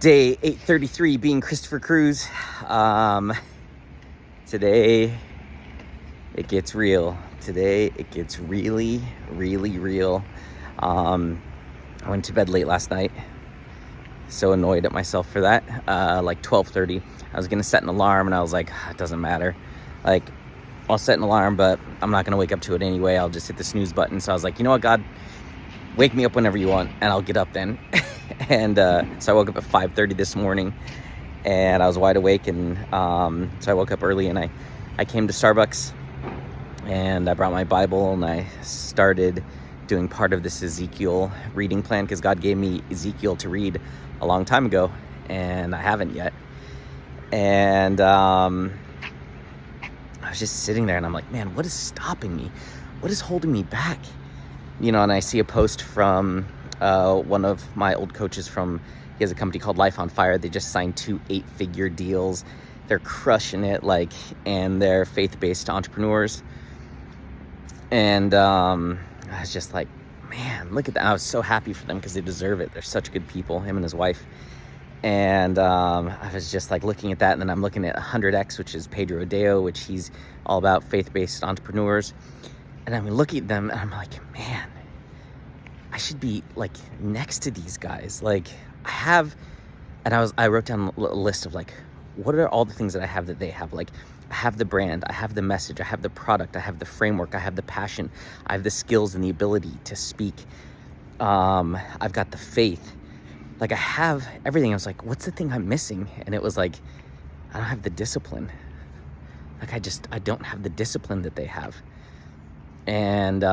Day 833 being Christopher Cruz. Today it gets real. Today it gets really, really real. I went to bed late last night. So annoyed at myself for that. Like 12:30. I was gonna set an alarm and I was like, it doesn't matter. Like, I'll set an alarm, but I'm not gonna wake up to it anyway. I'll just hit the snooze button. So I was like, you know what, God, wake me up whenever you want and I'll get up then. And so I woke up at 5:30 this morning and I was wide awake, and so I woke up early and I came to Starbucks and I brought my Bible and I started doing part of this Ezekiel reading plan, because God gave me Ezekiel to read a long time ago and I haven't yet. And I was just sitting there and I'm like, man, what is stopping me? What is holding me back? You know, and I see a post from one of my old coaches he has a company called Life on Fire. They just signed 2 8-figure deals. They're crushing it, and they're faith-based entrepreneurs. And I was just like, man, look at that. I was so happy for them because they deserve it. They're such good people, him and his wife. And I was just like looking at that, and then I'm looking at 100X, which is Pedro Adao, which he's all about faith-based entrepreneurs. And I'm looking at them and I'm like, man, I should be like next to these guys. Like, I wrote down a list of like, what are all the things that I have that they have? Like, I have the brand, I have the message, I have the product, I have the framework, I have the passion, I have the skills and the ability to speak. I've got the faith. Like, I have everything. I was like, what's the thing I'm missing? And it was like, I don't have the discipline. Like, I don't have the discipline that they have. And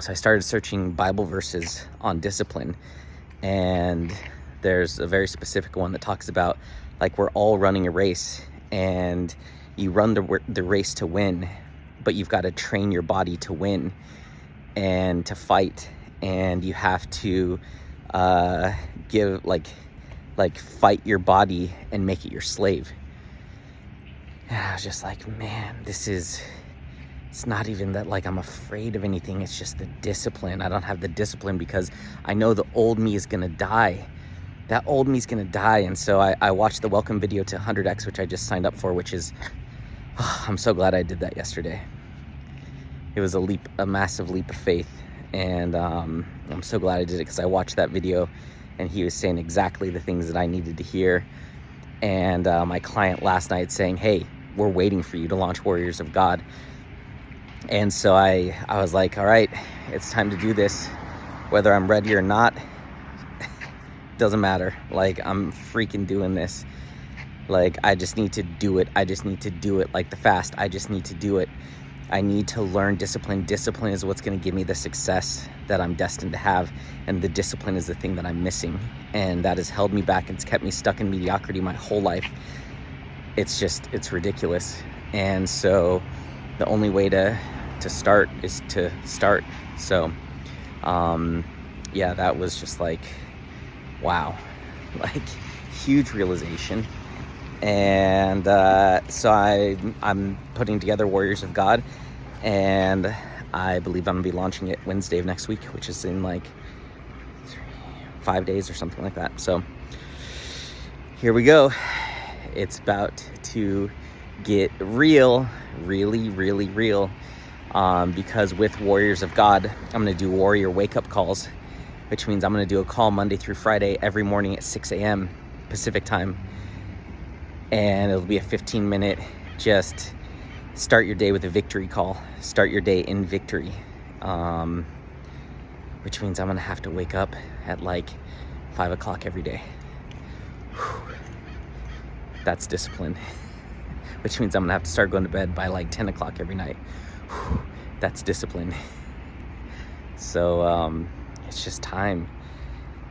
so I started searching Bible verses on discipline, and there's a very specific one that talks about, like, we're all running a race and you run the race to win, but you've got to train your body to win and to fight, and you have to fight your body and make it your slave. And I was just like, man, it's not even that like I'm afraid of anything. It's just the discipline. I don't have the discipline because I know the old me is gonna die. That old me is gonna die. And so I watched the welcome video to 100X, which I just signed up for, which is, I'm so glad I did that yesterday. It was a massive leap of faith. And I'm so glad I did it, because I watched that video and he was saying exactly the things that I needed to hear. And my client last night saying, hey, we're waiting for you to launch Warriors of God. And so I was like, all right, it's time to do this. Whether I'm ready or not, doesn't matter. Like, I'm freaking doing this. Like, I just need to do it. I just need to do it like the fast. I just need to do it. I need to learn discipline. Discipline is what's going to give me the success that I'm destined to have. And the discipline is the thing that I'm missing. And that has held me back. It's kept me stuck in mediocrity my whole life. It's ridiculous. And so the only way to start is to start. So, yeah, that was just like, wow, like, huge realization. And so I'm putting together Warriors of God, and I believe I'm gonna be launching it Wednesday of next week, which is in like 5 days or something like that. So here we go. It's about to get real, really, really real. Because with Warriors of God, I'm going to do warrior wake-up calls, which means I'm going to do a call Monday through Friday every morning at 6 a.m. Pacific time. And it'll be a 15-minute, just start your day with a victory call. Start your day in victory. Which means I'm going to have to wake up at like 5 o'clock every day. Whew. That's discipline. Which means I'm going to have to start going to bed by like 10 o'clock every night. Whew. That's discipline. So it's just time.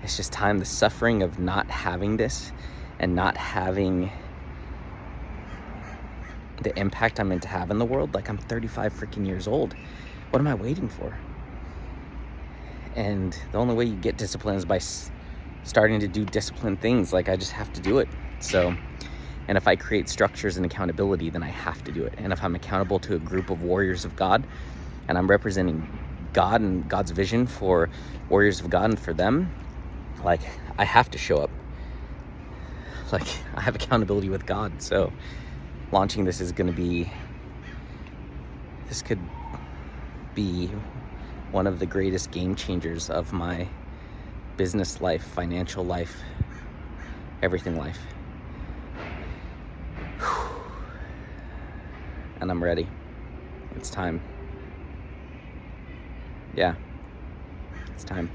It's just time. The suffering of not having this and not having the impact I'm meant to have in the world. Like, I'm 35 freaking years old. What am I waiting for? And the only way you get discipline is by starting to do disciplined things. Like, I just have to do it. So, and if I create structures and accountability, then I have to do it. And if I'm accountable to a group of warriors of God, and I'm representing God and God's vision for Warriors of God and for them, like, I have to show up. like I have accountability with God. So launching this is going to be, this could be one of the greatest game changers of my business life, financial life, everything life. And I'm ready. It's time. Yeah, it's time.